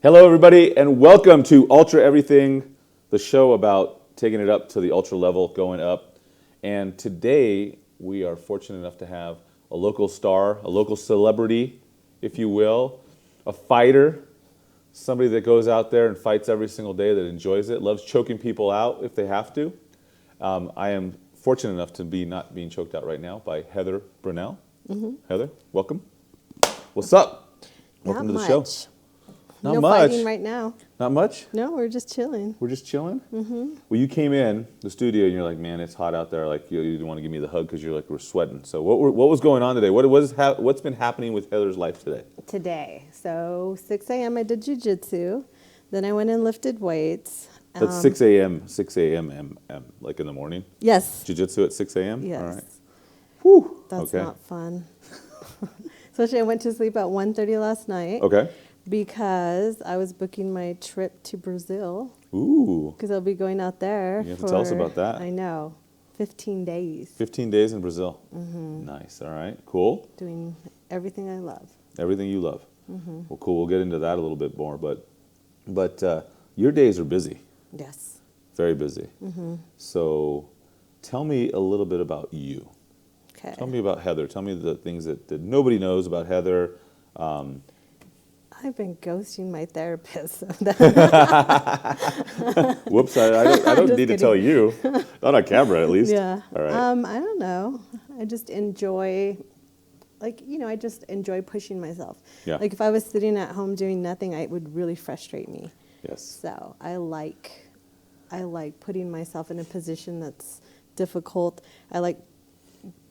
Hello, everybody, and welcome to Ultra Everything, the show about taking it up to the ultra level, going up. And today, we are fortunate enough to have a local star, a local celebrity, if you will, a fighter, somebody that goes out there and fights every single day, that enjoys it, loves choking people out if they have to. I am fortunate enough to be not being choked out right now by Heather Brownell. Heather, welcome. What's up? Welcome to the show. Not no much. Fighting right now. Not much? No, we're just chilling. We're just chilling? Well, you came in the studio and you're like, man, it's hot out there. Like, you didn't want to give me the hug because you're like, we're sweating. So what was going on today? What's been happening with Heather's life today? So 6 a.m. I did Jiu Jitsu. Then I went and lifted weights. That's 6 a.m., like in the morning? Yes. Jiu Jitsu at 6 a.m.? Yes. All right. Whew. That's okay. not fun. Especially I went to sleep at 1:30 last night. Okay. Because I was booking my trip to Brazil. Ooh. Because I'll be going out there. You have to tell us about that. I know. 15 days. 15 days in Brazil. Nice. All right. Cool. Doing everything I love. Everything you love. Well, cool. We'll get into that a little bit more. But your days are busy. Yes. Very busy. So tell me a little bit about you. Okay. Tell me about Heather. Tell me the things that nobody knows about Heather. I've been ghosting my therapist. So Whoops, I don't need to tell you. Not on camera, at least. Yeah. All right. I don't know. I just enjoy, I just enjoy pushing myself. Yeah. Like if I was sitting at home doing nothing, it would really frustrate me. Yes. So I like putting myself in a position that's difficult. I like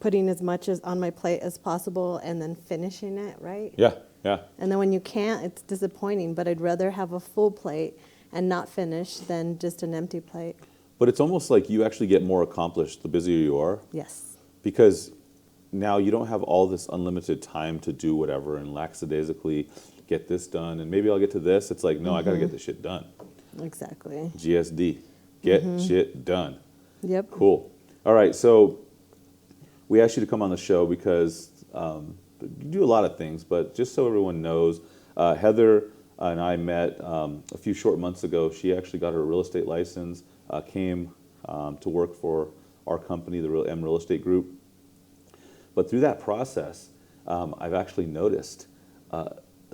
putting as much as on my plate as possible and then finishing it, right? Yeah, yeah. And then when you can't, it's disappointing, but I'd rather have a full plate and not finish than just an empty plate. But it's almost like you actually get more accomplished the busier you are. Yes. Because now you don't have all this unlimited time to do whatever and lackadaisically get this done and maybe I'll get to this. It's like, no, I got to get this shit done. Exactly. GSD. Get shit done. Yep. Cool. All right, so we asked you to come on the show because you do a lot of things, but just so everyone knows, Heather and I met a few short months ago. She actually got her real estate license, came to work for our company, the M Real Estate Group. But through that process, I've actually noticed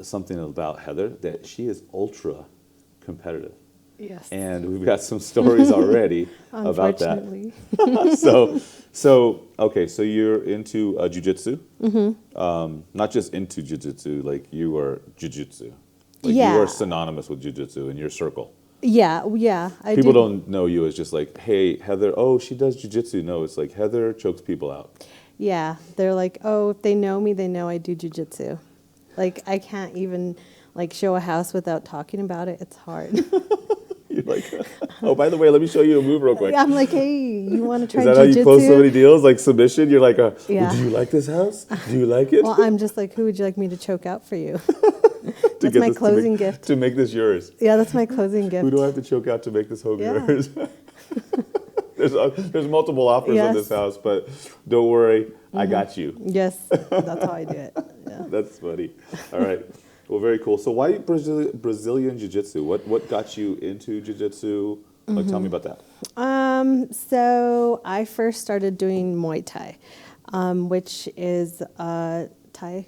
something about Heather, that she is ultra competitive. Yes. And we've got some stories already about that. Unfortunately. So you're into jiu-jitsu? Not just into jiu-jitsu, like you are jiu-jitsu. Like Yeah. you are synonymous with jiu-jitsu in your circle. Yeah. People don't know you as just like, hey, Heather, oh, she does jiu-jitsu. No, it's like Heather chokes people out. Yeah. They're like, oh, if they know me, they know I do jujitsu. Like, I can't even, show a house without talking about it. It's hard. You're like, oh, by the way, let me show you a move real quick. I'm like, hey, you want to try Is that jujitsu? how you close so many deals? Like submission? You're like, Yeah. well, do you like this house? Do you like it? Well, I'm just like, who would you like me to choke out for you? To That's get my this- closing gift. To make this yours. Yeah, that's my closing gift. Who do I have to choke out to make this home Yeah. yours? There's multiple offers on this Yes. house, but don't worry, I got you. Yes, that's how I do it. Yeah. That's funny. All right. Well, very cool. So why Brazilian Jiu-Jitsu? What got you into Jiu-Jitsu? Like, tell me about that. So I first started doing Muay Thai, which is Thai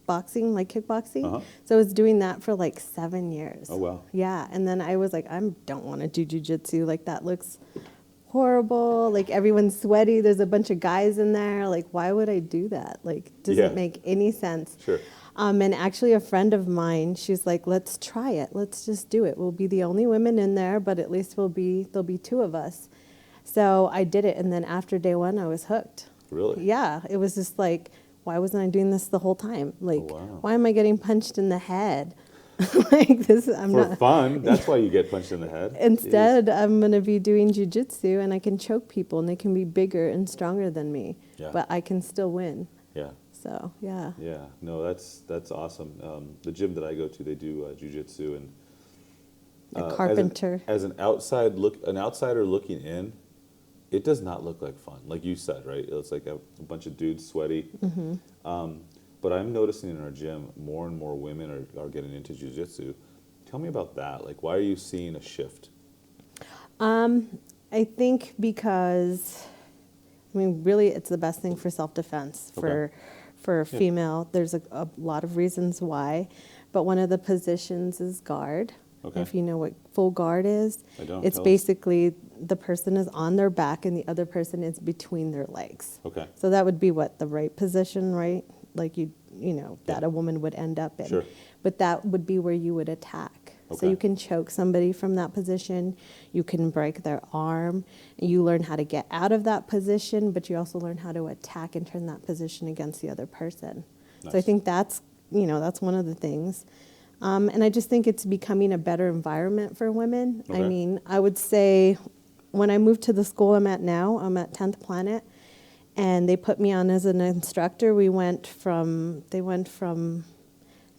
boxing, like kickboxing. Uh-huh. So I was doing that for 7 years. Oh, wow. Yeah, and then I was like, I don't want to do jiu-jitsu. Like, that looks horrible. Like, everyone's sweaty. There's a bunch of guys in there. Like, why would I do that? Like, doesn't make any sense. Sure. And actually a friend of mine, she's like, let's try it. Let's just do it. We'll be the only women in there, but at least there'll be two of us. So I did it. And then after day one, I was hooked. Really? Yeah. It was just like, why wasn't I doing this the whole time? Like, Oh, wow. why am I getting punched in the head? Like this, I'm For not. fun, that's why you get punched in the head. Instead, I'm going to be doing jiu-jitsu and I can choke people and they can be bigger and stronger than me. Yeah. But I can still win. Yeah. So, yeah. Yeah, no, that's awesome. The gym that I go to, they do jiu-jitsu, and A carpenter. As an outsider looking in, it does not look like fun. Like you said, right? It's like a bunch of dudes sweaty. But I'm noticing in our gym, more and more women are getting into jiu-jitsu, Tell me about that. Like, why are you seeing a shift? I think because, I mean, really, it's the best thing for self-defense for a female. There's a lot of reasons why, but one of the positions is guard. Okay. If you know what full guard is, I don't. it's Tell us. basically the person is on their back and the other person is between their legs. Okay. So that would be what the right position, right? Like you know, that a woman would end up in. Sure. But that would be where you would attack. So Okay. you can choke somebody from that position, you can break their arm, and you learn how to get out of that position, but you also learn how to attack and turn that position against the other person. Nice. So I think that's one of the things. And I just think it's becoming a better environment for women. Okay. I mean, I would say when I moved to the school I'm at now, I'm at 10th Planet, and they put me on as an instructor. They went from,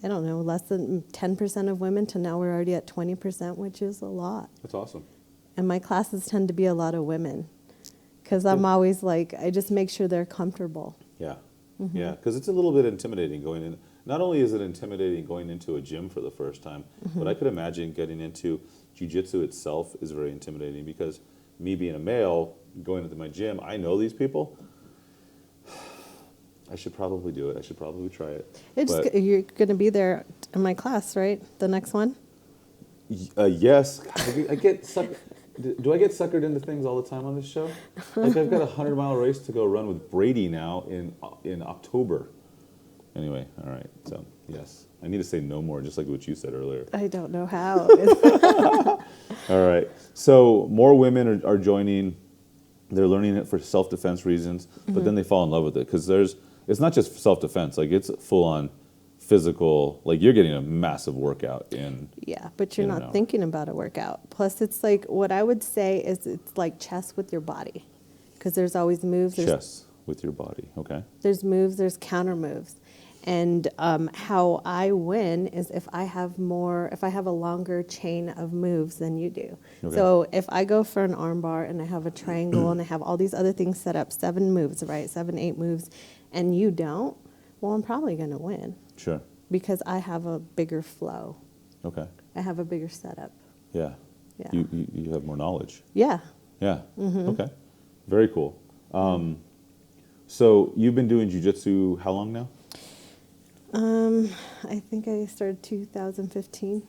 I don't know, less than 10% of women to now we're already at 20%, which is a lot. That's awesome. And my classes tend to be a lot of women because I'm always like, I just make sure they're comfortable. Yeah. Yeah, because it's a little bit intimidating going in. Not only is it intimidating going into a gym for the first time, but I could imagine getting into Jiu Jitsu itself is very intimidating because me being a male, going into my gym, I know these people. I should probably do it. I should probably try it. You're going to be there in my class, right? The next one? Yes. I get suckered. Do I get suckered into things all the time on this show? Like I've got a 100-mile race to go run with Brady now in October. Anyway, all right. So yes, I need to say no more, just like what you said earlier. I don't know how. All right. So more women are joining. They're learning it for self-defense reasons, but then they fall in love with it because it's not just self-defense. Like it's full-on physical. Like you're getting a massive workout in. Yeah, but you're in an not hour. thinking about a workout. Plus, it's like what I would say is it's like chess with your body, because there's always moves. Chess with your body. Okay. There's moves. There's counter moves. And how I win is if I have a longer chain of moves than you do. Okay. So if I go for an arm bar and I have a triangle and I have all these other things set up, 7 moves, right? 7, 8 moves, and you don't, well, I'm probably going to win Sure. because I have a bigger flow. Okay. I have a bigger setup. Yeah. Yeah. You have more knowledge. Yeah. Yeah. Okay. Very cool. So you've been doing jiu-jitsu how long now? I think I started 2015.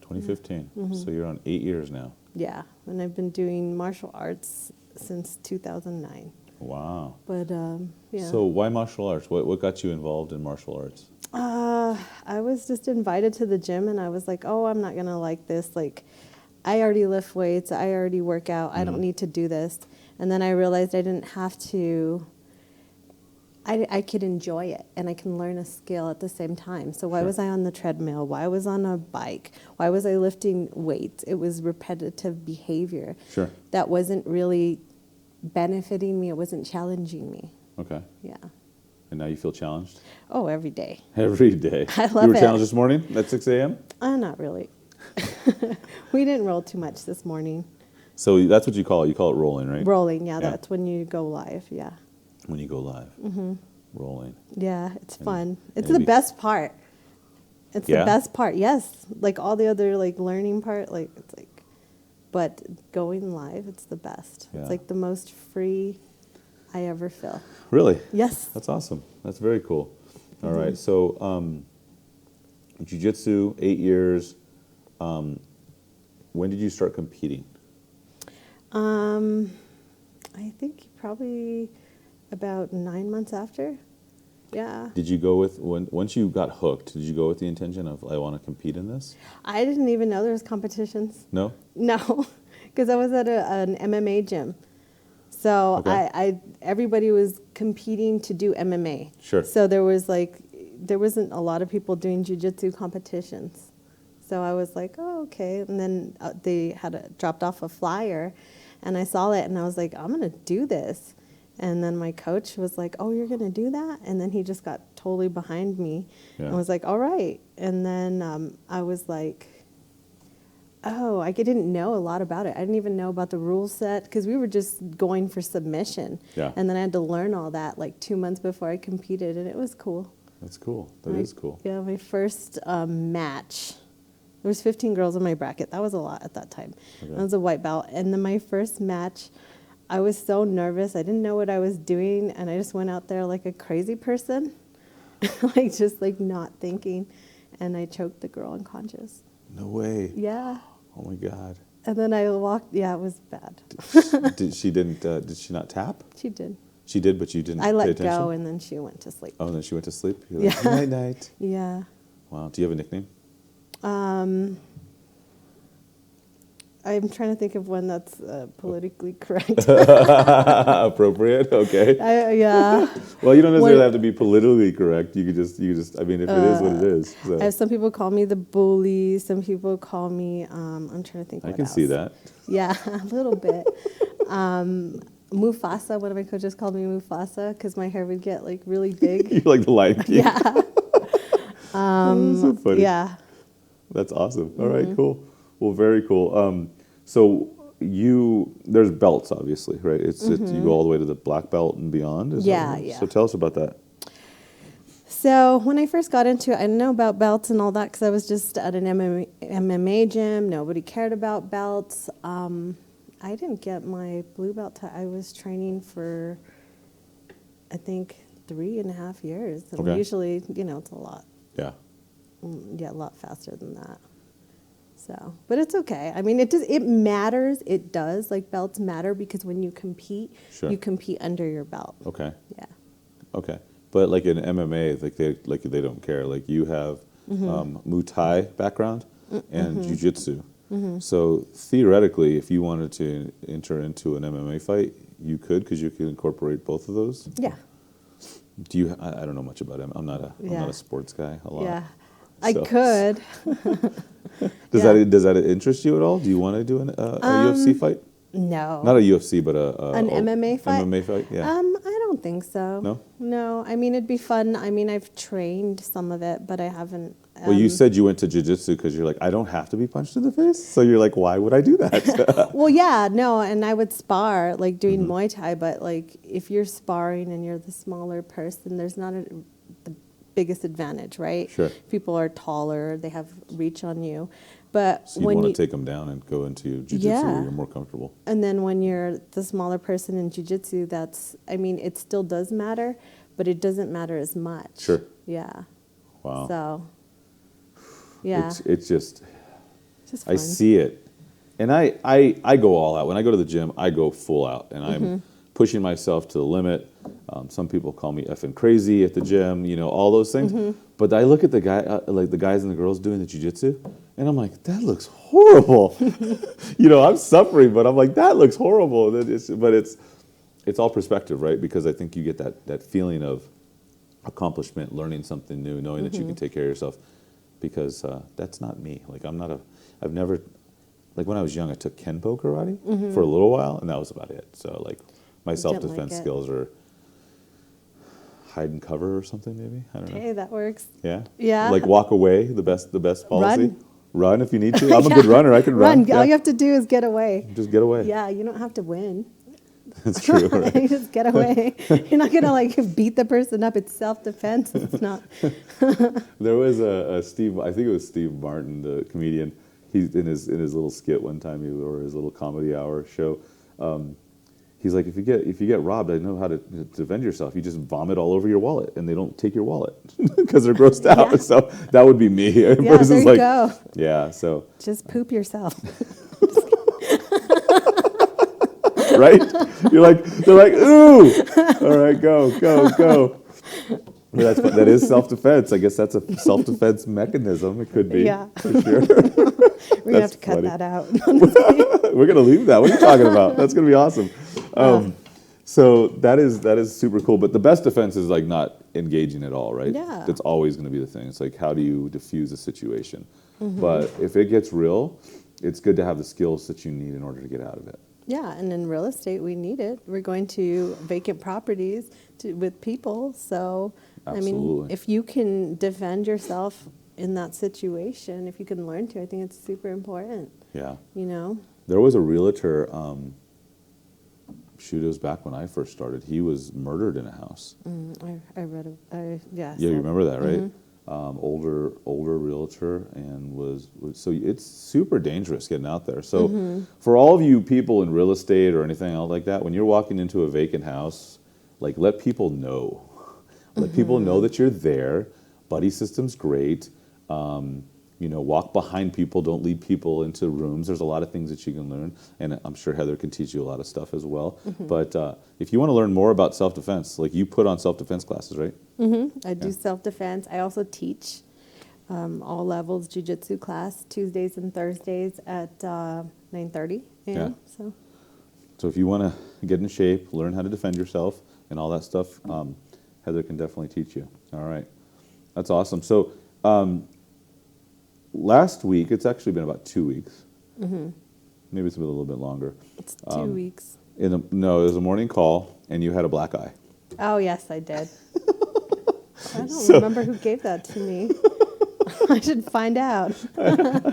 2015. So you're on 8 years now. Yeah, and I've been doing martial arts since 2009. Wow. But yeah. So why martial arts? What got you involved in martial arts? I was just invited to the gym, and I was like, oh, I'm not gonna like this. Like, I already lift weights. I already work out. I don't need to do this. And then I realized I didn't have to. I could enjoy it, and I can learn a skill at the same time. So why was I on the treadmill? Why was I on a bike? Why was I lifting weights? It was repetitive behavior. Sure. That wasn't really benefiting me. It wasn't challenging me. Okay. Yeah. And now you feel challenged? Oh, every day. Every day. I love You were it. challenged this morning at 6 a.m.? Not really. We didn't roll too much this morning. So that's what you call it. You call it rolling, right? Rolling, yeah, Yeah. that's when you go live, yeah. When you go live. Rolling. Yeah, it's fun. It's and the best part. It's Yeah? the best part, yes. Like all the other like learning part, like it's like, but going live, it's the best. Yeah. It's like the most free I ever feel. Really? Yes. That's awesome. That's very cool. All right. So jiu-jitsu, 8 years. When did you start competing? I think probably about 9 months after. Yeah. Did you go with, once you got hooked, did you go with the intention of, I want to compete in this? I didn't even know there was competitions. No? No, because I was at an MMA gym. So Okay. everybody was competing to do MMA. Sure. So there wasn't a lot of people doing jiu-jitsu competitions. So I was like, oh, okay. And then they had dropped off a flyer, and I saw it, and I was like, I'm going to do this. And then my coach was like, oh, you're going to do that? And then he just got totally behind me and was like, all right. And then I was like, oh, I didn't know a lot about it. I didn't even know about the rule set because we were just going for submission. Yeah. And then I had to learn all that like 2 months before I competed, and it was cool. That's cool. That is cool. Yeah, my first match There was 15 girls in my bracket. That was a lot at that time. Okay. I was a white belt. And then my first match, I was so nervous. I didn't know what I was doing. And I just went out there like a crazy person, like just like not thinking. And I choked the girl unconscious. No way. Yeah. Oh my God. And then I walked. Yeah, it was bad. Did she not tap? She did. She did, but you didn't I pay let attention? go, and then she went to sleep. Oh, and then she went to sleep? You're like, night, night. Yeah. Wow. Do you have a nickname? I'm trying to think of one that's politically correct. Appropriate? Okay. Yeah. Well, you don't necessarily When- have to be politically correct. You could just, I mean, if it is what it is. So. Some people call me the bully. Some people call me, I'm trying to think I what can else. see that. Yeah, a little bit. Mufasa, one of my coaches called me Mufasa because my hair would get like really big. You're like the Lion King. Yeah. That's so funny. Yeah. That's awesome. All right, cool. Well, very cool. So there's belts, obviously, right? It's you go all the way to the black belt and beyond. Is that Yeah, right? yeah. So tell us about that. So when I first got into it, I didn't know about belts and all that because I was just at an MMA gym. Nobody cared about belts. I didn't get my blue belt. I was training for, I think, 3.5 years. And Okay. usually, it's a lot. Yeah. Yeah, a lot faster than that. So, but it's okay. I mean, it matters. It does. Like, belts matter because when you compete, Sure. you compete under your belt. Okay. Yeah. Okay. But like in MMA, they don't care. Like you have Muay Thai background and Jiu Jitsu. So theoretically, if you wanted to enter into an MMA fight, you could because you could incorporate both of those. Yeah. Do you? I don't know much about him. I'm not a sports guy a lot. Yeah. I So- could. Does Yeah. does that interest you at all? Do you want to do a UFC fight? No. Not a UFC, but An MMA fight? MMA fight, yeah. I don't think so. No? No. I mean, it'd be fun. I mean, I've trained some of it, but I haven't. Well, you said you went to Jiu Jitsu because you're like, I don't have to be punched in the face. So you're like, why would I do that? Well, yeah, no, and I would spar, like doing Mm-hmm. Muay Thai, but like if you're sparring and you're the smaller person, there's not the biggest advantage, right? Sure. People are taller, they have reach on you. But So you when want you, to take them down and go into Jiu Jitsu Yeah. where you're more comfortable. and then when you're the smaller person in Jiu-Jitsu, it still does matter, but it doesn't matter as much. Sure. Yeah. Wow. So, yeah. It's just, Just I fun. see it. And I go all out. When I go to the gym, I go full out. And I'm pushing myself to the limit. Some people call me effing crazy at the gym, all those things. But I look at the the guys and the girls doing the jiu-jitsu, and I'm like, that looks horrible. I'm suffering, but I'm like, that looks horrible. But it's all perspective, right? Because I think you get that feeling of accomplishment, learning something new, knowing that you can take care of yourself. Because that's not me. Like I've never, like when I was young, I took Kenpo karate for a little while, and that was about it. So like my Didn't like self-defense it. skills are hide and cover or something, maybe. I don't know. Okay, that works. Yeah. Yeah. Like walk away, the best policy. Run. Run if you need to. I'm a good runner. I can run. All you have to do is get away. Just get away. Yeah, you don't have to win. That's true. Right? You just get away. You're not gonna like beat the person up. It's self-defense. It's not. There was a Steve. I think it was Steve Martin, the comedian. He's in his little skit one time, or his little comedy hour show. He's like, if you get robbed, I know how to defend yourself. You just vomit all over your wallet, and they don't take your wallet because they're grossed out. Yeah. So that would be me. Yeah, there you go. Yeah. So Just poop yourself. right? They're like, ooh, all right, go. But that is self-defense. I guess that's a self-defense mechanism. It could be. Yeah. For sure. We're gonna have That's to cut funny. that out. We're gonna leave that. What are you talking about? That's gonna be awesome. So that is super cool. But the best defense is like not engaging at all, right? Yeah. That's always gonna be the thing. It's like, how do you diffuse a situation? But if it gets real, it's good to have the skills that you need in order to get out of it. Yeah, and in real estate, we need it. We're going to vacant properties with people. So, I mean, Absolutely. if you can defend yourself in that situation, if you can learn to, I think it's super important. Yeah. There was a realtor, it was back when I first started. He was murdered in a house. I read, yeah. Yeah, you remember that, right? older realtor, and so it's super dangerous getting out there. So for all of you people in real estate or anything else like that, when you're walking into a vacant house, like let people know. Let people know that you're there. Buddy system's great. Walk behind people. Don't lead people into rooms. There's a lot of things that you can learn, and I'm sure Heather can teach you a lot of stuff as well. But if you want to learn more about self-defense, like you put on self-defense classes, right? I do self-defense. I also teach all levels Jiu Jitsu class Tuesdays and Thursdays at 9:30 a.m. So if you want to get in shape, learn how to defend yourself, and all that stuff, Heather can definitely teach you. All right, that's awesome. So last week, it's actually been about 2 weeks. Maybe it's been a little bit longer. It's 2 weeks. No, it was a morning call, and you had a black eye. Oh, yes, I did. I don't remember who gave that to me. I should find out.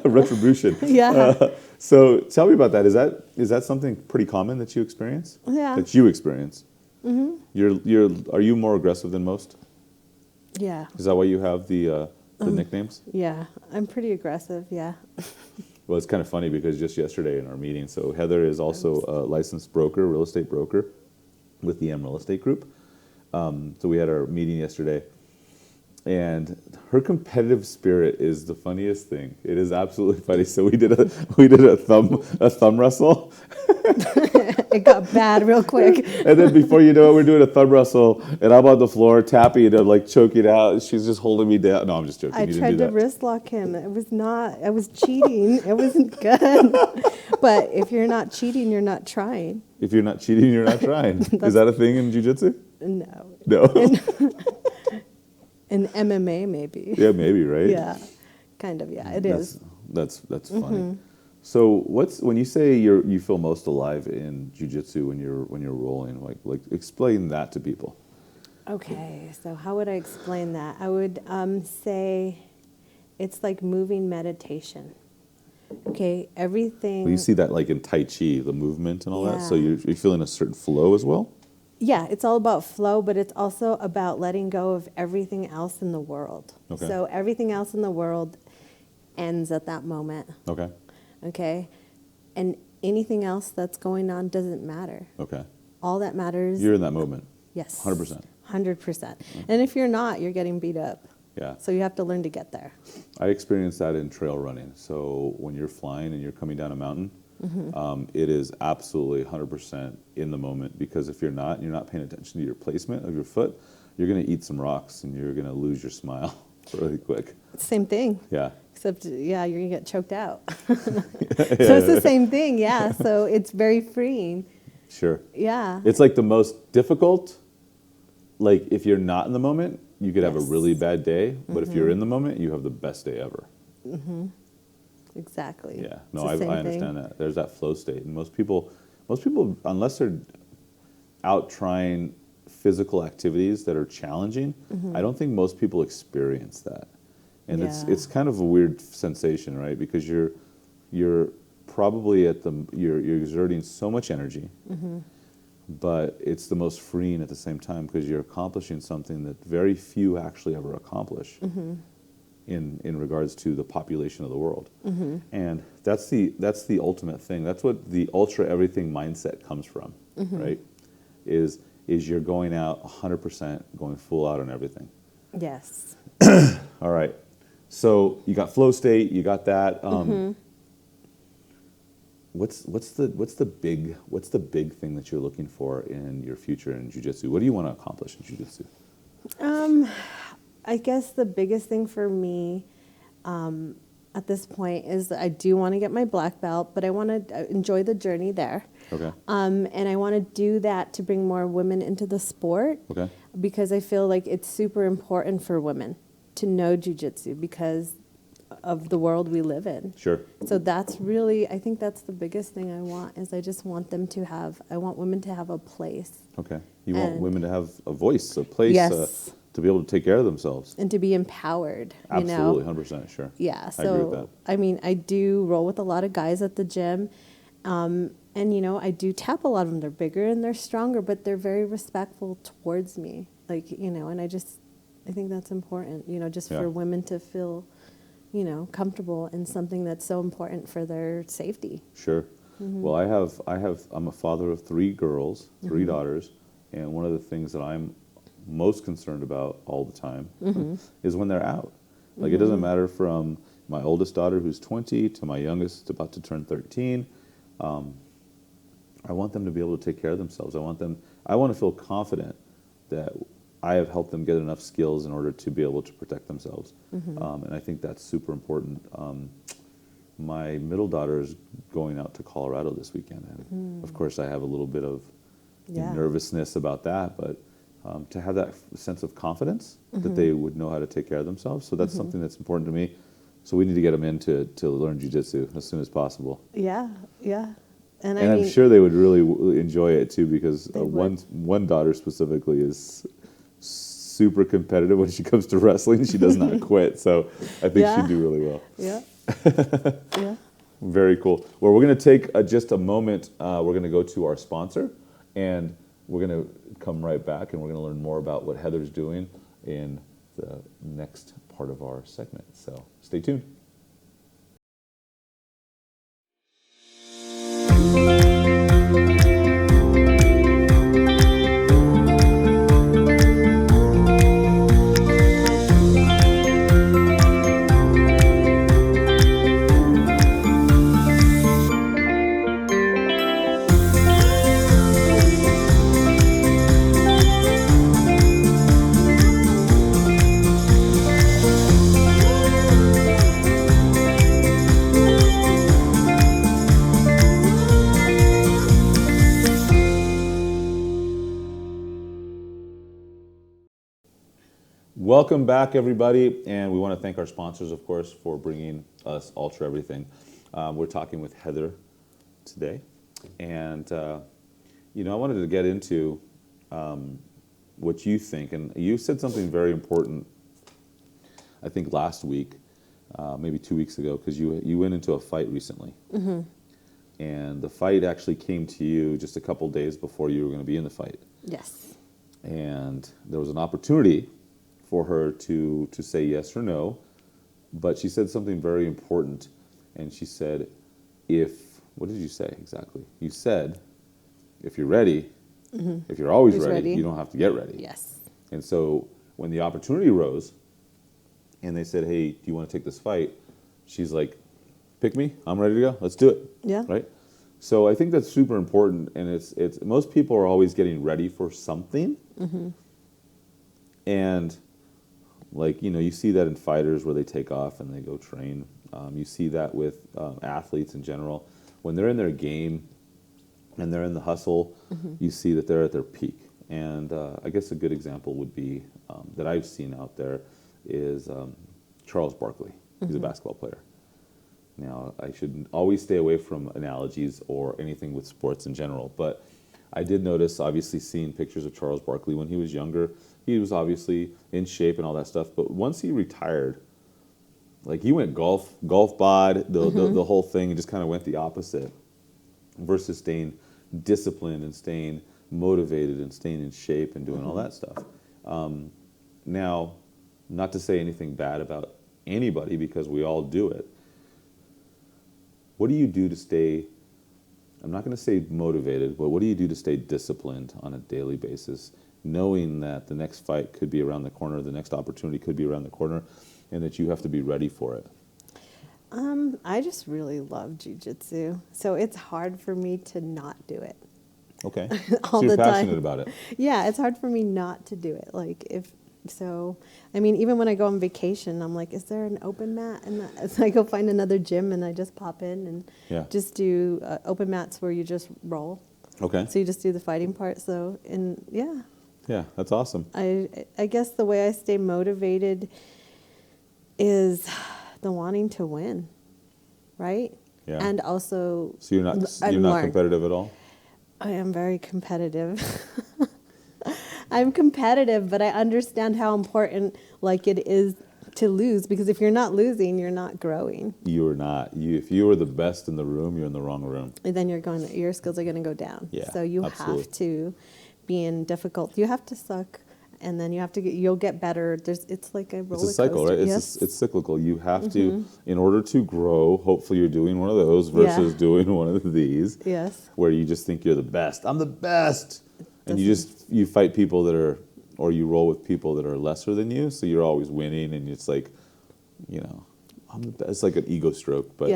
Retribution. Yeah. So tell me about that. Is that something pretty common that you experience? Yeah. That you experience? Are you more aggressive than most? Yeah. Is that why you have the nicknames? Yeah, I'm pretty aggressive, yeah. Well, it's kind of funny because just yesterday in our meeting, so Heather is also a licensed broker, real estate broker with the M Real Estate Group. So we had our meeting yesterday, and her competitive spirit is the funniest thing. It is absolutely funny. So we did a thumb wrestle. It got bad real quick. And then before you know it, we're doing a thumb wrestle, and I'm on the floor tapping and I'm like choking out. She's just holding me down. No, I'm just joking. I tried to wrist lock him. I was cheating. It wasn't good. But if you're not cheating, you're not trying. If you're not cheating, you're not trying. Is that a thing in jiu-jitsu? No. No. In MMA, maybe. Yeah, maybe, right? Yeah, kind of. Yeah, it is. That's funny. So when you say you feel most alive in jiu-jitsu when you're rolling, like explain that to people. Okay, so how would I explain that? I would say it's like moving meditation. Okay, everything. Well, you see that like in Tai Chi, the movement and all that. So Yeah. you're feeling a certain flow as well. Yeah, it's all about flow, but it's also about letting go of everything else in the world. Okay. So everything else in the world ends at that moment. Okay. Okay, and anything else that's going on doesn't matter. Okay. All that matters. You're in that moment. Yes. 100%. 100%. And if you're not, you're getting beat up. Yeah. So you have to learn to get there. I experienced that in trail running. So when you're flying and you're coming down a mountain, it is absolutely 100% in the moment, because if you're not, and you're not paying attention to your placement of your foot, you're going to eat some rocks and you're going to lose your smile really quick. Same thing. Yeah. Except, yeah, you're going to get choked out. So it's the same thing, yeah. So it's very freeing. Sure. Yeah. It's like the most difficult. Like if you're not in the moment, you could have a really bad day. But if you're in the moment, you have the best day ever. Exactly. Yeah. No, It's I the same understand thing. that. There's that flow state. And most people, unless they're out trying physical activities that are challenging, I don't think most people experience that. And Yeah. it's kind of a weird sensation, right? Because you're probably you're exerting so much energy, but it's the most freeing at the same time, because you're accomplishing something that very few actually ever accomplish in regards to the population of the world. And that's the ultimate thing. That's what the ultra everything mindset comes from, right? Is you're going out 100%, going full out on everything. Yes. All right. So you got flow state, you got that. What's the big thing that you're looking for in your future in jiu-jitsu? What do you want to accomplish in jiu-jitsu? I guess the biggest thing for me at this point is that I do want to get my black belt, but I want to enjoy the journey there. Okay. And I want to do that to bring more women into the sport. Okay. Because I feel like it's super important for women to know jiu-jitsu because of the world we live in. Sure. So I think that's the biggest thing I want, is I just want I want women to have a place. Okay. You want women to have a voice, a place, Yes. to be able to take care of themselves. And to be empowered, Absolutely, 100%, sure. Yeah, I agree with so that. I mean, I do roll with a lot of guys at the gym, and I do tap a lot of them. They're bigger and they're stronger, but they're very respectful towards me. And I just I think that's important, just Yeah. for women to feel, comfortable in something that's so important for their safety. Sure. Well, I'm a father of 3 girls, 3 daughters, and one of the things that I'm most concerned about all the time is when they're out. Like, it doesn't matter from my oldest daughter, who's 20, to my youngest, about to turn 13. I want them to be able to take care of themselves. I want to feel confident that I have helped them get enough skills in order to be able to protect themselves. And I think that's super important. My middle daughter is going out to Colorado this weekend. And of course, I have a little bit of nervousness about that, but to have that sense of confidence that they would know how to take care of themselves. So that's something that's important to me. So we need to get them in to learn Jiu Jitsu as soon as possible. Yeah, yeah. And I'm mean, sure they would really enjoy it too, because They would. one daughter specifically is super competitive when she comes to wrestling. She does not quit. So I think Yeah. she'd do really well. Yeah. Yeah. Very cool. Well, we're going to take just a moment. We're going to go to our sponsor, and we're going to come right back, and we're going to learn more about what Heather's doing in the next part of our segment. So stay tuned. Welcome back, everybody, and we want to thank our sponsors, of course, for bringing us Ultra Everything. We're talking with Heather today, and I wanted to get into what you think, and you said something very important, I think last week, maybe 2 weeks ago, because you went into a fight recently, and the fight actually came to you just a couple days before you were going to be in the fight, Yes. and there was an opportunity for her to say yes or no, but she said something very important, and she said, what did you say exactly? You said, if you're ready, if you're always ready, you don't have to get ready. Yes. And so when the opportunity arose, and they said, hey, do you want to take this fight? She's like, pick me, I'm ready to go, let's do it. Yeah. Right? So I think that's super important, and it's most people are always getting ready for something, and like, you see that in fighters where they take off and they go train. You see that with athletes in general. When they're in their game and they're in the hustle, you see that they're at their peak. And I guess a good example would be that I've seen out there is Charles Barkley. He's a basketball player. Now, I should always stay away from analogies or anything with sports in general, but I did notice, obviously, seeing pictures of Charles Barkley when he was younger. He was obviously in shape and all that stuff, but once he retired, like, he went golf bod, the whole thing, and just kind of went the opposite, versus staying disciplined and staying motivated and staying in shape and doing all that stuff. Now, not to say anything bad about anybody, because we all do it. What do you do to stay, I'm not going to say motivated, but what do you do to stay disciplined on a daily basis, knowing that the next fight could be around the corner, the next opportunity could be around the corner, and that you have to be ready for it? I just really love Jiu Jitsu, so it's hard for me to not do it. Okay. All So you're the time. passionate about it. Yeah, it's hard for me not to do it. Even when I go on vacation, I'm like, is there an open mat? And so I go find another gym, and I just pop in and just do open mats where you just roll. Okay. So you just do the fighting part. Yeah, that's awesome. I guess the way I stay motivated is the wanting to win, right? Yeah. And also, So you're not competitive at all? I am very competitive. I'm competitive, but I understand how important it is to lose, because if you're not losing, you're not growing. You are not. If you are the best in the room, you're in the wrong room. And then your skills are going to go down. Yeah, So you absolutely. have to be in difficult. You have to suck And then you'll get better. It's like a roller It's a cycle, coaster. right? Yes. It's cyclical. You have to, in order to grow, hopefully you're doing one of those versus doing one of these. Yes. Where you just think you're the best. I'm the best. And you fight people that are, or you roll with people that are lesser than you, so you're always winning, and it's like, I'm the best. It's like an ego stroke, but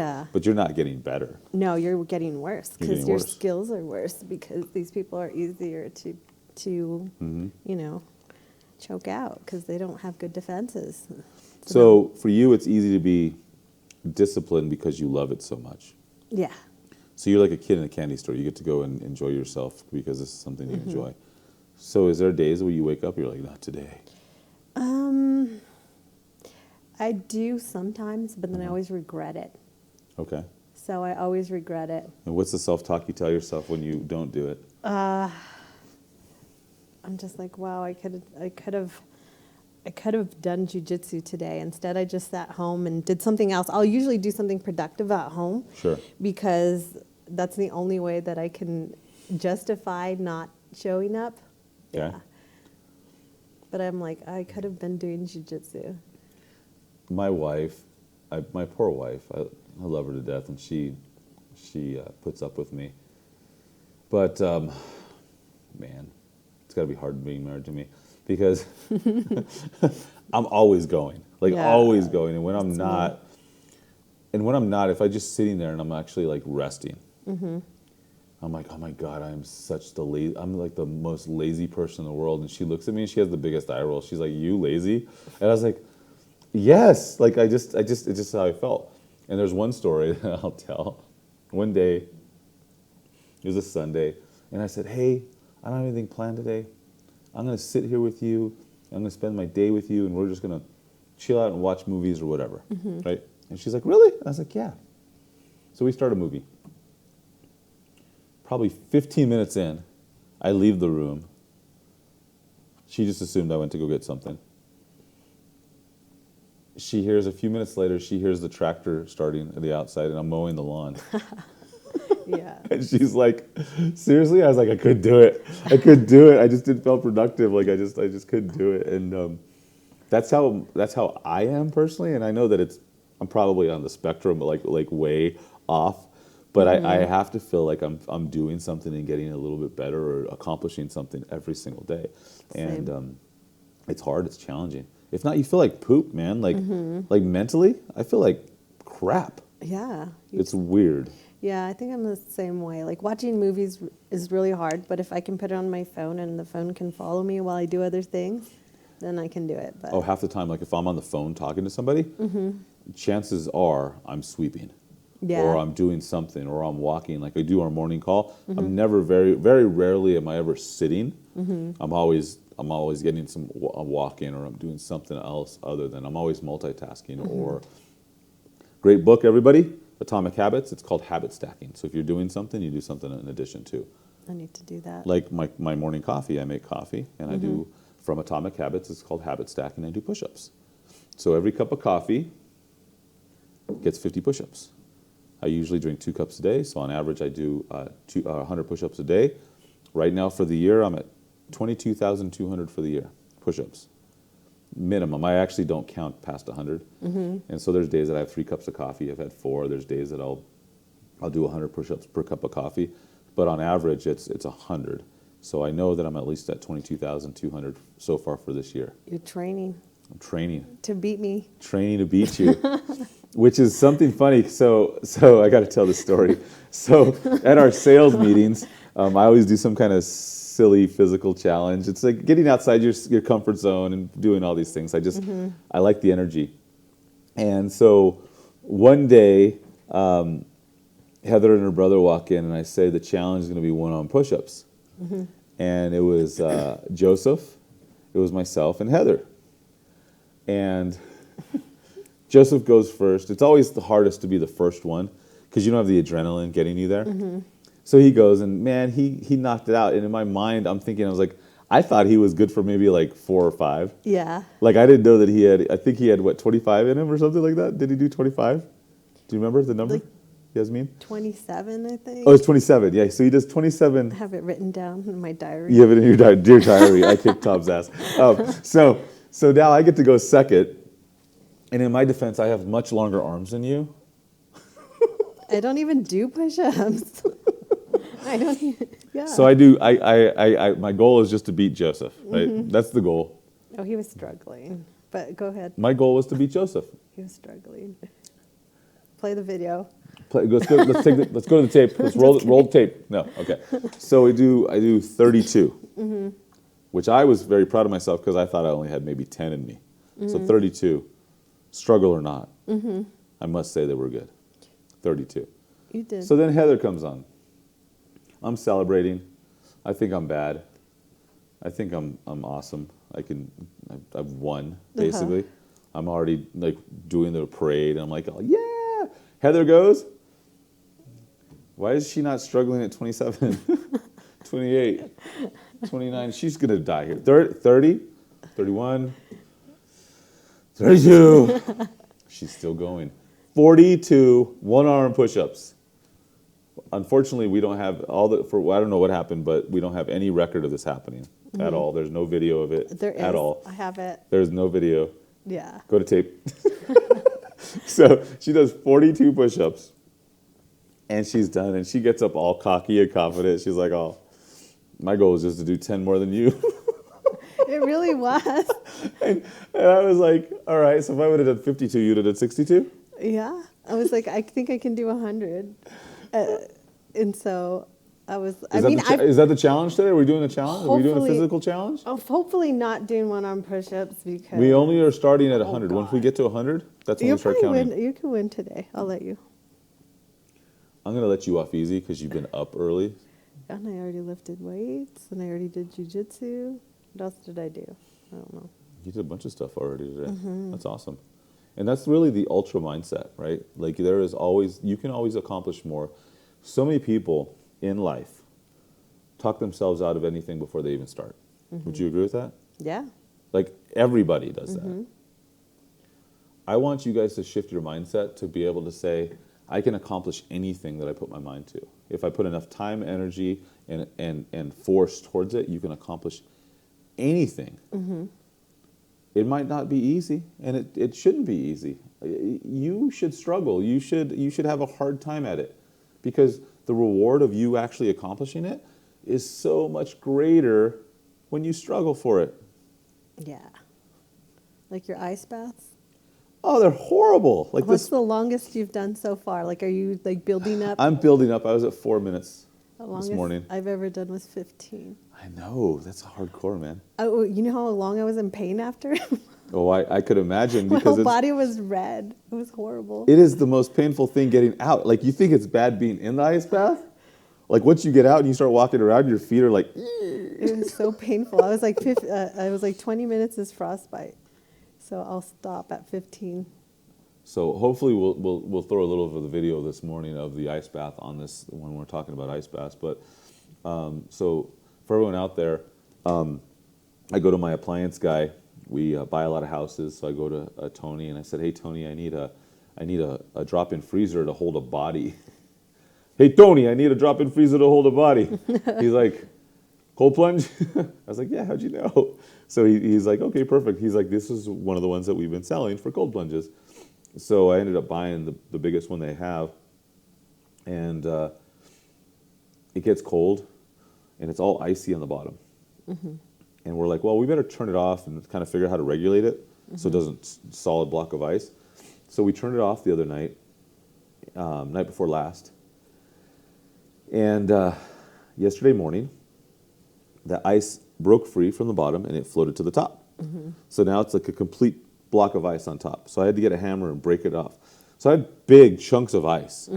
you're not getting better. No, you're getting worse because your worse. skills are worse because these people are easier to choke out because they don't have good defenses. So for you, it's easy to be disciplined because you love it so much. Yeah. So you're like a kid in a candy store. You get to go and enjoy yourself because this is something you enjoy. So is there days where you wake up, you're like, not today? I do sometimes, but then I always regret it. Okay. So I always regret it. And what's the self-talk you tell yourself when you don't do it? I'm just like, wow, I could have done Jiu Jitsu today. Instead, I just sat home and did something else. I'll usually do something productive at home. Sure. Because that's the only way that I can justify not showing up. Okay. Yeah. But I'm like, I could have been doing Jiu Jitsu. My wife, my poor wife, I love her to death, and she puts up with me. But, man, it's got to be hard being married to me because I'm always going, always going. And when I'm not, if I'm just sitting there and I'm actually like resting, I'm like, oh my God, I'm like the most lazy person in the world. And she looks at me and she has the biggest eye roll. She's like, you lazy? And I was like, yes. Like, it's just how I felt. And there's one story that I'll tell. One day, it was a Sunday, and I said, hey, I don't have anything planned today. I'm going to sit here with you. I'm going to spend my day with you, and we're just going to chill out and watch movies or whatever, right? And she's like, really? And I was like, yeah. So we start a movie. Probably 15 minutes in, I leave the room. She just assumed I went to go get something. She hears a few minutes later, she hears the tractor starting at the outside, and I'm mowing the lawn. Yeah. And she's like, seriously? I was like, I couldn't do it. I couldn't do it. I just didn't feel productive. Like I just couldn't do it. And that's how I am personally. And I know that I'm probably on the spectrum, like way off. But I have to feel like I'm doing something and getting a little bit better or accomplishing something every single day. Same. And it's hard. It's challenging. If not, you feel like poop, man. Like mentally, I feel like crap. Yeah. It's weird. Yeah, I think I'm the same way. Like watching movies is really hard, but if I can put it on my phone and the phone can follow me while I do other things, then I can do it. But half the time, like if I'm on the phone talking to somebody, chances are I'm sweeping. Yeah. Or I'm doing something, or I'm walking. Like I do our morning call. I'm never very rarely am I ever sitting. I'm always getting some walking, or I'm doing something else other than I'm always multitasking. Or great book, everybody, Atomic Habits. It's called habit stacking. So if you're doing something, you do something in addition to. I need to do that. Like my morning coffee, I make coffee, and I do from Atomic Habits. It's called habit stacking. I do push-ups. So every cup of coffee gets 50 push-ups. I usually drink 2 cups a day, so on average I do 100 push-ups a day. Right now for the year, I'm at 22,200 for the year, push-ups. Minimum. I actually don't count past 100. And so there's days that I have 3 cups of coffee. I've had 4. There's days that I'll do 100 push-ups per cup of coffee. But on average, it's 100. So I know that I'm at least at 22,200 so far for this year. You're training. I'm training. To beat me. Training to beat you. Which is something funny. So I got to tell this story. So at our sales meetings, I always do some kind of silly physical challenge. It's like getting outside your comfort zone and doing all these things. I like the energy. And so one day, Heather and her brother walk in, and I say the challenge is going to be one-on push-ups. And it was Joseph, it was myself, and Heather. And Joseph goes first. It's always the hardest to be the first one because you don't have the adrenaline getting you there. So he goes, and man, he knocked it out. And in my mind, I'm thinking, I was like, I thought he was good for maybe like 4 or 5. Yeah. Like I didn't know that I think he had, 25 in him or something like that? Did he do 25? Do you remember the number? Yasmin? 27, I think. Oh, it's 27. Yeah, so he does 27. I have it written down in my diary. You have it in your dear diary. I kicked Tom's ass. So now I get to go second. And in my defense, I have much longer arms than you. I don't even do push-ups. I don't even, yeah. So I do. My goal is just to beat Joseph. Right. That's the goal. Oh, he was struggling. But go ahead. My goal was to beat Joseph. He was struggling. Play the video. Let's go to the tape. Let's roll the tape. No, okay. So I do 32, which I was very proud of myself because I thought I only had maybe 10 in me. So 32, struggle or not, I must say they were good. 32. You did. So then Heather comes on. I'm celebrating. I think I'm bad. I think I'm awesome. I've won basically. I'm already like doing the parade, and I'm like, oh yeah. Heather goes. Why is she not struggling at 27, 28, 29? She's gonna die here. 30, 31, 32. She's still going. 42 one-arm push-ups. Unfortunately, we don't have I don't know what happened, but we don't have any record of this happening at all. There's no video of it at all. I have it. There's no video. Yeah. Go to tape. So she does 42 push-ups, and she's done, and she gets up all cocky and confident. She's like, oh, my goal is just to do 10 more than you. It really was. And I was like, all right, so if I would have done 52, you'd have done 62? Yeah. I was like, I think I can do 100. And so I was, Is that the challenge today? Are we doing a challenge? Are we doing a Hopefully- physical challenge? hopefully not doing one-arm push-ups because We only are starting at 100. Once we God. get to 100, that's when you we start probably counting. win. You can win today. I'll let you. I'm going to let you off easy because you've been up early. And I already lifted weights, and I already did Jiu Jitsu. What else did I do? I don't know. You did a bunch of stuff already today. That's awesome. And that's really the ultra mindset, right? Like you can always accomplish more. So many people in life talk themselves out of anything before they even start. Would you agree with that? Yeah. Like everybody does that. I want you guys to shift your mindset to be able to say, I can accomplish anything that I put my mind to. If I put enough time, energy, and force towards it, you can accomplish anything. It might not be easy, and it shouldn't be easy. You should struggle. You should have a hard time at it, because the reward of you actually accomplishing it is so much greater when you struggle for it. Yeah. Like your ice baths? Oh, they're horrible. Like What's this. the longest you've done so far? Like, are you like building up? I'm building up. I was at 4 minutes The this longest morning. I've ever done was 15. I know. That's hardcore, man. Oh, you know how long I was in pain after? Oh, I could imagine, My because whole body was red. It was horrible. it is the most painful thing getting out. Like, you think it's bad being in the ice bath? Like, once you get out and you start walking around, your feet are like, It was so painful. I was like 20 minutes is frostbite. So I'll stop at 15. So hopefully we'll throw a little of the video this morning of the ice bath on this when we're talking about ice baths. But so for everyone out there, I go to my appliance guy. We buy a lot of houses, so I go to Tony and I said, "Hey Tony, I need a drop-in freezer to hold a body." "Hey Tony, I need a drop-in freezer to hold a body." He's like, "Cold plunge?" I was like, "Yeah, how'd you know?" So he's like, "Okay, perfect." He's like, "This is one of the ones that we've been selling for cold plunges." So I ended up buying the biggest one they have, and it gets cold, and it's all icy on the bottom. And we're like, well, we better turn it off and kind of figure out how to regulate it so it doesn't solid block of ice. So we turned it off the other night, night before last, and yesterday morning, the ice broke free from the bottom and it floated to the top. So now it's like a complete block of ice on top. So I had to get a hammer and break it off. So I had big chunks of ice.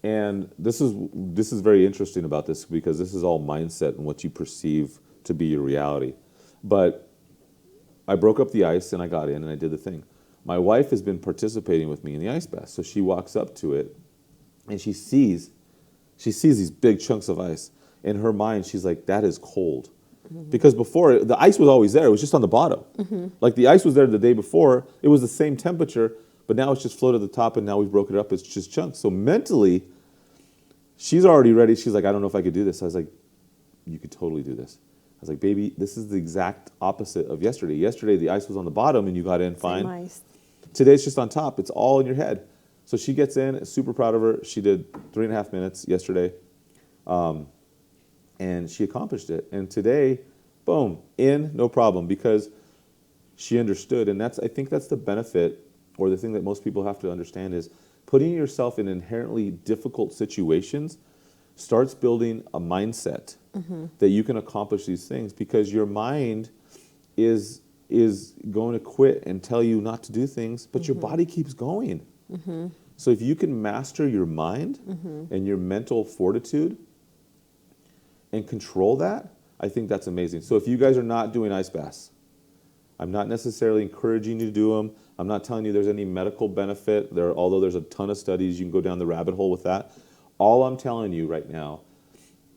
And this is very interesting about this, because this is all mindset and what you perceive to be your reality. But I broke up the ice and I got in and I did the thing. My wife has been participating with me in the ice bath. So she walks up to it and she sees these big chunks of ice. In her mind, she's like, that is cold. Because before, the ice was always there. It was just on the bottom. Like the ice was there the day before. It was the same temperature, but now it's just floated to the top, and now we've broken it up. It's just chunks. So mentally, she's already ready. She's like, I don't know if I could do this. I was like, you could totally do this. I was like, baby, this is the exact opposite of yesterday. Yesterday, the ice was on the bottom, and you got in fine. Same ice. Today, it's just on top. It's all in your head. So she gets in, super proud of her. She did 3.5 minutes yesterday, and she accomplished it. And today, boom, in, no problem, because she understood. And I think that's the benefit, or the thing that most people have to understand, is putting yourself in inherently difficult situations starts building a mindset that you can accomplish these things, because your mind is going to quit and tell you not to do things, but your body keeps going. So if you can master your mind and your mental fortitude and control that, I think that's amazing. So if you guys are not doing ice baths, I'm not necessarily encouraging you to do them. I'm not telling you there's any medical benefit there, although there's a ton of studies. You can go down the rabbit hole with that. All I'm telling you right now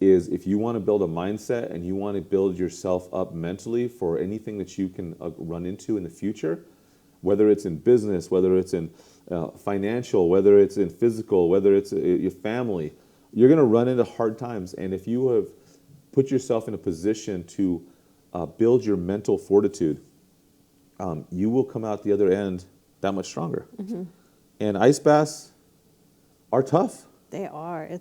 is, if you want to build a mindset and you want to build yourself up mentally for anything that you can run into in the future, whether it's in business, whether it's in financial, whether it's in physical, whether it's your family, you're going to run into hard times. And if you have put yourself in a position to build your mental fortitude, you will come out the other end that much stronger. And ice baths are tough. They are.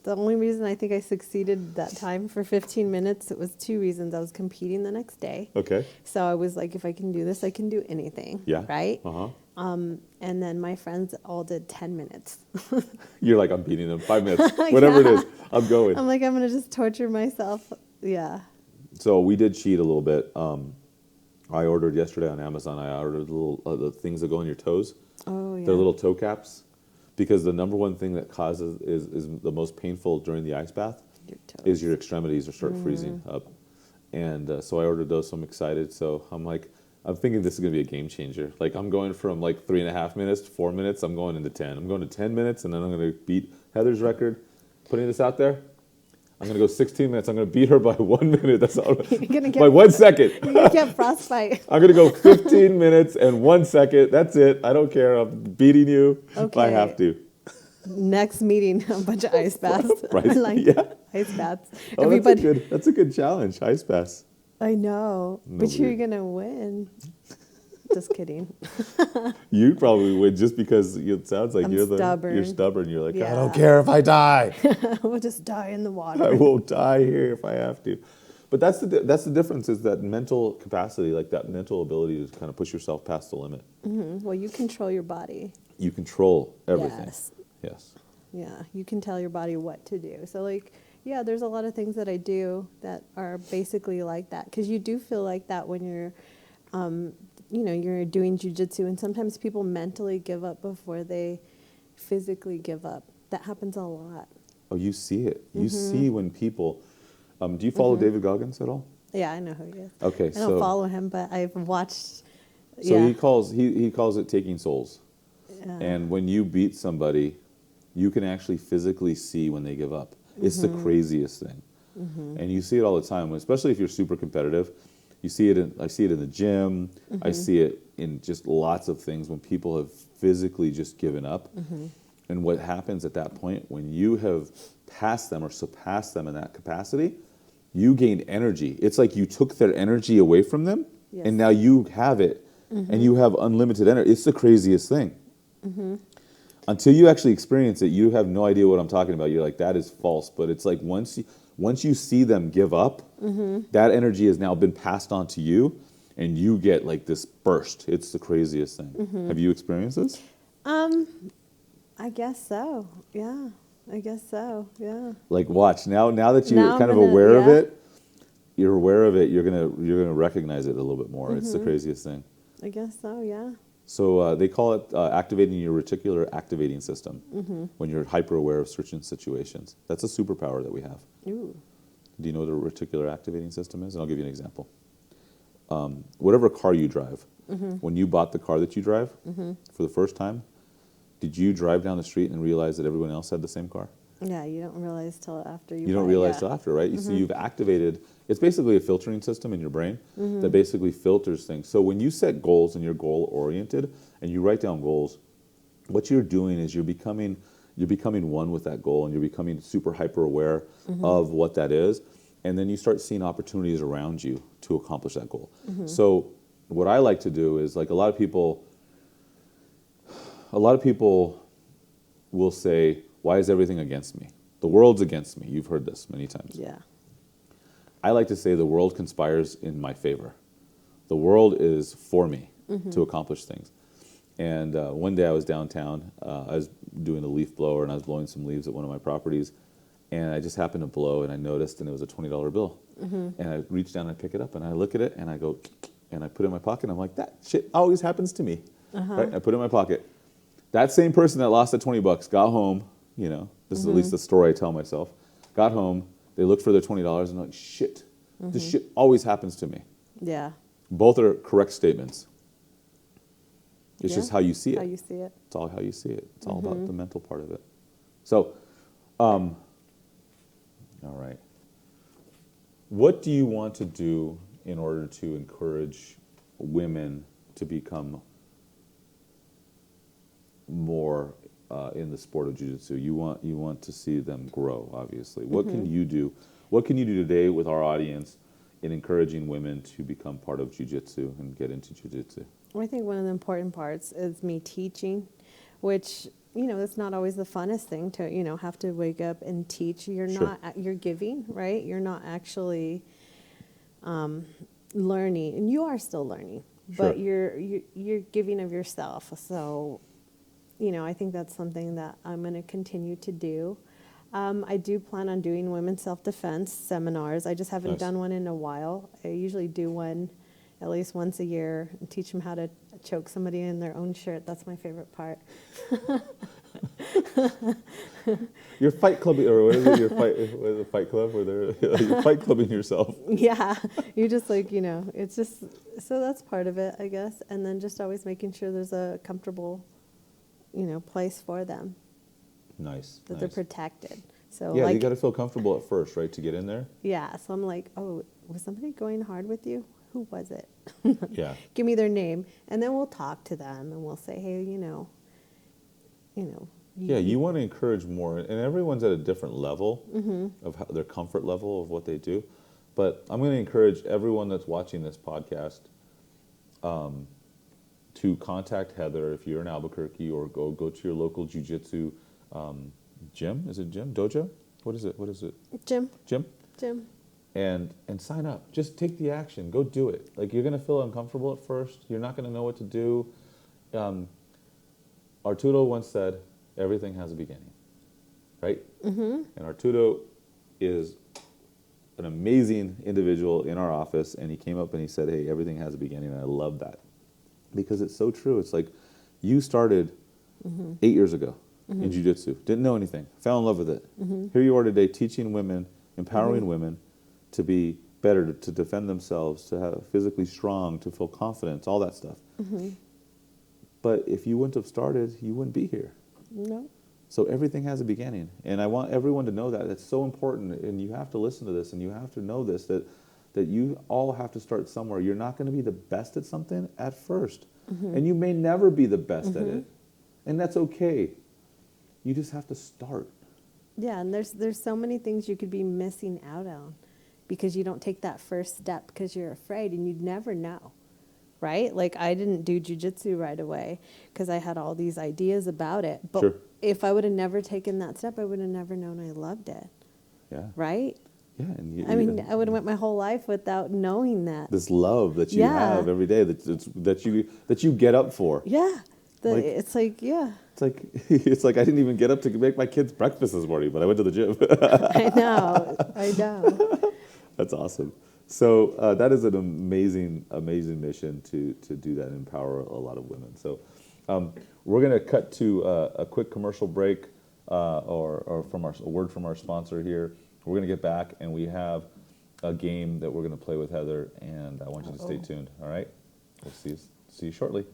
The only reason I think I succeeded that time for 15 minutes, it was 2 reasons. I was competing the next day. Okay. So I was like, if I can do this, I can do anything. Yeah. Right? Uh-huh. And then my friends all did 10 minutes. You're like, I'm beating them. 5 minutes. Whatever it is, I'm going. I'm like, I'm going to just torture myself. Yeah. So we did cheat a little bit. I ordered yesterday on Amazon, I ordered the things that go on your toes. Oh, yeah. They're little toe caps. Because the number one thing that causes is the most painful during the ice bath is your extremities start freezing up. And so I ordered those, so I'm excited. So I'm thinking this is going to be a game changer. Like, I'm going from like 3.5 minutes to 4 minutes. I'm going into 10. I'm going to 10 minutes, and then I'm going to beat Heather's record. Putting this out there, I'm going to go 16 minutes. I'm going to beat her by 1 minute. That's all. By 1 second. You're going to get frostbite. I'm going to go 15 minutes and 1 second. That's it. I don't care. I'm beating you if I have to. Next meeting, a bunch of ice baths. Right. Ice baths. Oh, Everybody. that's a good challenge, ice baths. I know. But you're going to win. Just kidding. You probably would, just because it sounds like you're stubborn. You're like, I don't care if I die. We'll just die in the water. I will die here if I have to. But that's the difference, is that mental capacity, like that mental ability to kind of push yourself past the limit. Well, you control your body. You control everything. Yes. Yeah, you can tell your body what to do. So, like, yeah, there's a lot of things that I do that are basically like that, because you do feel like that when you're you're doing Jiu Jitsu, and sometimes people mentally give up before they physically give up. That happens a lot. Oh, you see it. You see when people. Do you follow David Goggins at all? Yeah, I know who he is. Okay, I don't follow him, but I've watched. So he calls it taking souls, and when you beat somebody, you can actually physically see when they give up. It's the craziest thing, and you see it all the time. Especially if you're super competitive. You see it. I see it in the gym. I see it in just lots of things when people have physically just given up. And what happens at that point, when you have passed them or surpassed them in that capacity, you gained energy. It's like you took their energy away from them, and now you have it, and you have unlimited energy. It's the craziest thing. Until you actually experience it, you have no idea what I'm talking about. You're like, that is false. But it's like once you see them give up, that energy has now been passed on to you, and you get like this burst. It's the craziest thing. Have you experienced this? I guess so. Yeah. I guess so. Yeah. Like, watch now that you're kind of aware of it. You're aware of it. You're gonna recognize it a little bit more. It's the craziest thing. I guess so. Yeah. So they call it activating your reticular activating system when you're hyper aware of certain situations. That's a superpower that we have. Ooh. Do you know what a reticular activating system is? And I'll give you an example. Whatever car you drive, when you bought the car that you drive for the first time, did you drive down the street and realize that everyone else had the same car? Yeah, you don't realize till after you You don't buy it, realize yeah. till after, right? So you've activated, it's basically a filtering system in your brain that basically filters things. So when you set goals and you're goal oriented and you write down goals, what you're doing is you're becoming one with that goal, and you're becoming super hyper aware of what that is, and then you start seeing opportunities around you to accomplish that goal. So what I like to do is, like, a lot of people will say, why is everything against me? The world's against me. You've heard this many times. Yeah. I like to say the world conspires in my favor. The world is for me to accomplish things. And one day I was downtown. I was doing a leaf blower, and I was blowing some leaves at one of my properties. And I just happened to blow, and I noticed, and it was a $20 bill. And I reached down and I pick it up, and I look at it, and I go, and I put it in my pocket. And I'm like, that shit always happens to me. Right? I put it in my pocket. That same person that lost that $20 got home. You know, this is at least the story I tell myself. Got home, they looked for their $20, and like, shit, this shit always happens to me. Yeah. Both are correct statements. It's just how you see it. How you see it. It's all how you see it. It's all about the mental part of it. So, all right. What do you want to do in order to encourage women to become more in the sport of jiu-jitsu? You want to see them grow, obviously. What can you do? What can you do today with our audience in encouraging women to become part of jiu-jitsu and get into jiu-jitsu? I think one of the important parts is me teaching, which, you know, it's not always the funnest thing to, you know, have to wake up and teach. You're Sure. you're giving, right? You're not actually learning, and you are still learning, but Sure. you're giving of yourself. So, you know, I think that's something that I'm going to continue to do. I do plan on doing women's self-defense seminars. I just haven't Nice. done one in a while. I usually do one at least once a year and teach them how to choke somebody in their own shirt. That's my favorite part. You're fight clubbing, or what is it? What is a fight club? Where you're fight clubbing yourself. Yeah, you just, like, you know, it's just, so that's part of it, I guess. And then just always making sure there's a comfortable, you know, place for them, Nice. that they're protected. So, Yeah, like, you got to feel comfortable at first, right, to get in there. yeah, so I'm like, oh, was somebody going hard with you? Who was it? Yeah. Give me their name, and then we'll talk to them, and we'll say, hey, you know. Yeah, you want to encourage more, and everyone's at a different level of their comfort level of what they do. But I'm going to encourage everyone that's watching this podcast to contact Heather if you're in Albuquerque, or go to your local jiu-jitsu gym. Is it gym? Dojo? What is it? Jim. Gym? And sign up. Just take the action. Go do it. Like, you're going to feel uncomfortable at first. You're not going to know what to do. Arturo once said, everything has a beginning, right? And Arturo is an amazing individual in our office, and he came up and he said, hey, everything has a beginning, and I love that. Because it's so true. It's like, you started 8 years ago in jiu-jitsu, didn't know anything, fell in love with it. Here you are today teaching women, empowering women to be better, to defend themselves, to have physically strong, to feel confidence, all that stuff. But if you wouldn't have started, you wouldn't be here. No. So everything has a beginning. And I want everyone to know that. It's so important, and you have to listen to this, and you have to know this, that you all have to start somewhere. You're not going to be the best at something at first. And you may never be the best at it. And that's okay. You just have to start. Yeah, and there's so many things you could be missing out on because you don't take that first step because you're afraid, and you'd never know, right? Like, I didn't do jiu-jitsu right away because I had all these ideas about it. But Sure. if I would have never taken that step, I would have never known I loved it, Yeah. right? Yeah. And I mean, I would have went my whole life without knowing that. this love that you Yeah. have every day, that you get up for. Yeah. Like- It's like, yeah. It's like I didn't even get up to make my kids breakfast this morning, but I went to the gym. I know. That's awesome. So that is an amazing mission to do that and empower a lot of women. So we're going to cut to a quick commercial break or from a word from our sponsor here. We're going to get back, and we have a game that we're going to play with Heather, and I want you to stay tuned. All right? We'll see you shortly.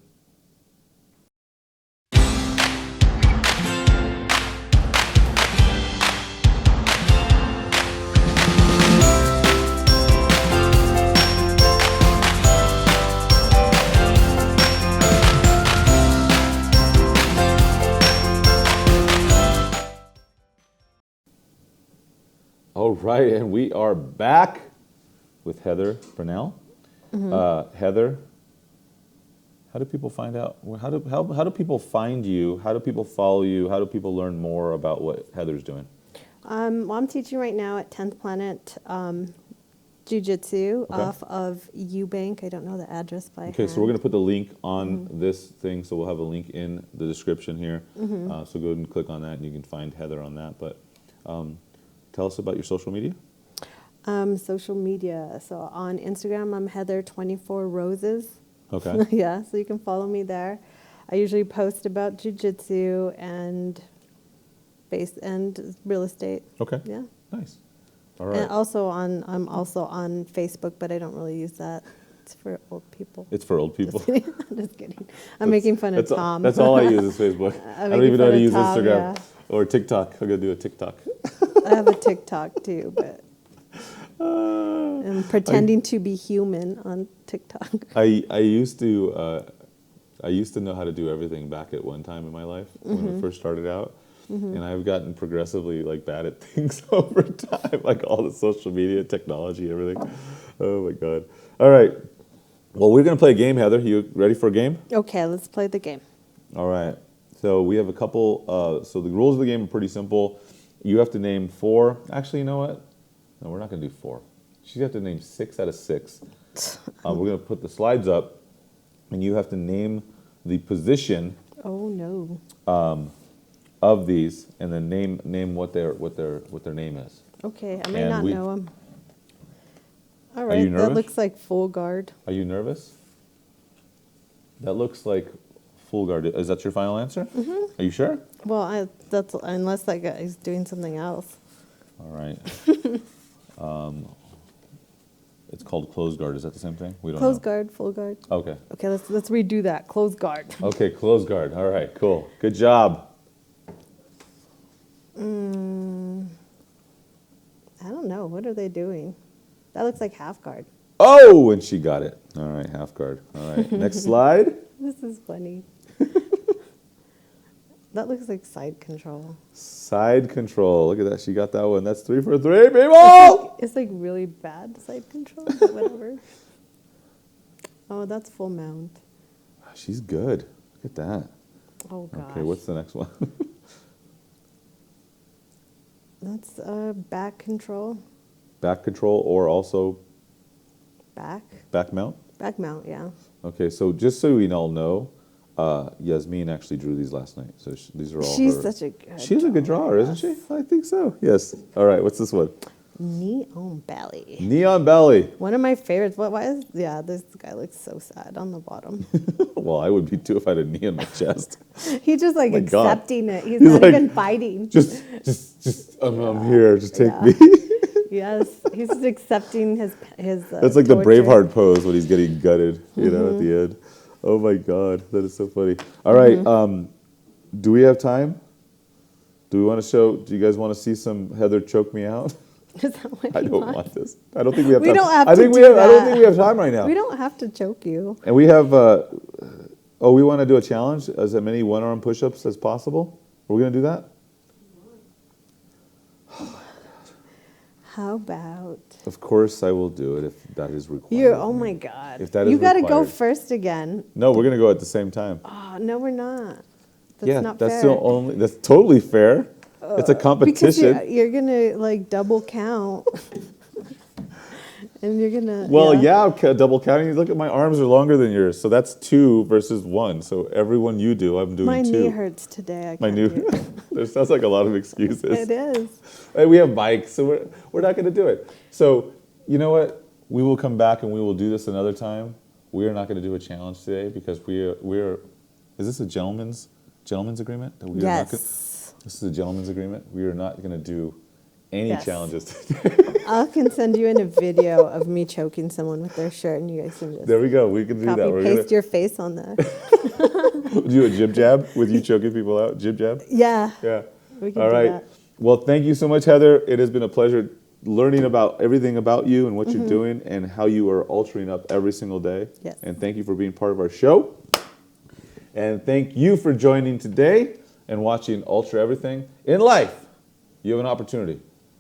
All right, and we are back with Heather Brownell. Heather, how do people find out? How do people find you? How do people follow you? How do people learn more about what Heather's doing? Well, I'm teaching right now at 10th Planet Jiu Jitsu Okay. off of Eubank. I don't know the address by Okay, hand. so we're going to put the link on this thing, so we'll have a link in the description here. So go ahead and click on that, and you can find Heather on that. But tell us about your social media. Social media. So on Instagram, I'm Heather24Roses. Okay. Yeah, so you can follow me there. I usually post about jiu-jitsu and real estate. Okay. Yeah. Nice. All right. And I'm also on Facebook, but I don't really use that. It's for old people. It's for old people. Just kidding. I'm just kidding. I'm making fun of Tom. That's all I use is Facebook. I don't even know how to use Tom, Instagram yeah. or TikTok. I'm going to do a TikTok. I have a TikTok too, but I'm pretending to be human on TikTok. I used to know how to do everything back at one time in my life when I first started out. And I've gotten progressively bad at things over time, like all the social media, technology, everything. Oh my God. All right. Well, we're going to play a game, Heather. You ready for a game? Okay, let's play the game. All right. So we have a couple. So the rules of the game are pretty simple. You have to name 4. Actually, you know what? No, we're not going to do 4. You have to name 6 out of 6. We're going to put the slides up, and you have to name the position. Oh no. Of these, and then name what their name is. Okay, I may And not know them. All right, you nervous? that looks like full guard. Are you nervous? That looks like full guard. Is that your final answer? Are you sure? Well, that's unless that guy's doing something else. All right. It's called closed guard. Is that the same thing? We don't Close know. guard, full guard. Okay. Okay, let's redo that. Close guard. Okay, closed guard. All right, cool. Good job. I don't know. What are they doing? That looks like half guard. Oh, and she got it. All right, half guard. All right, next slide. This is funny. That looks like side control. Side control. Look at that. She got that one. That's 3 for 3, people. It's like really bad side control, but whatever. Oh, that's full mount. She's good. Look at that. Oh gosh. Okay, what's the next one? That's back control. Back control or also Back mount? back mount. Yeah. Okay, so just so we all know, Yasmin actually drew these last night. So these are all She's her. such a good. She's a good drawer, isn't she? I think so. Yes. All right, what's this one? Neon belly. Neon belly. One of my favorites. Why is? Yeah, this guy looks so sad on the bottom. Well, I would be too if I had a knee on my chest. He's just like My God. accepting it. He's He's not like, even fighting. Just, I'm here. Just take Yeah. me. Yes, he's just accepting his. That's like the torture. Braveheart pose when he's getting gutted, you know, at the end. Oh my God, that is so funny. All right, do we have time? Do you guys want to see some Heather choke me out? Is that what I you don't want? want this. I don't think we have We time. don't have I to think do we have, I don't that. think we have time right now. We don't have to choke you. And we have, we want to do a challenge, as many one-arm push-ups as possible. Are we going to do that? How about Of course I will do it if that is required. you? Oh my God! If that is you got to go required. first again. No, we're going to go at the same time. Oh no, we're not. That's yeah, not that's fair. that's totally fair. It's a Because competition. you're gonna like double count, and you're gonna. Well, yeah, double counting. Look at my arms are longer than yours, so that's 2 versus 1. So every one you do, I'm doing My 2. knee hurts today. I My can't new. do it. There sounds like a lot of excuses. It is. And we have bikes, so we're not going to do it. So you know what? We will come back and we will do this another time. We are not going to do a challenge today because we're. Is this a gentleman's agreement? That we are not gonna, Yes. this is a gentleman's agreement. We are not going to do any Yes. challenges today. I can send you in a video of me choking someone with their shirt, and you guys can just There we go. We can do copy that. We're paste your face on there. do a jib jab with you choking people out. Jib jab. Yeah. Yeah. We can All do right. that. Well, thank you so much, Heather. It has been a pleasure learning about everything about you and what you're doing and how you are altering up every single day. Yes. And thank you for being part of our show. And thank you for joining today and watching Ultra Everything. In life, you have an opportunity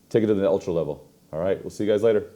take it to the ultra level. All right, we'll see you guys later.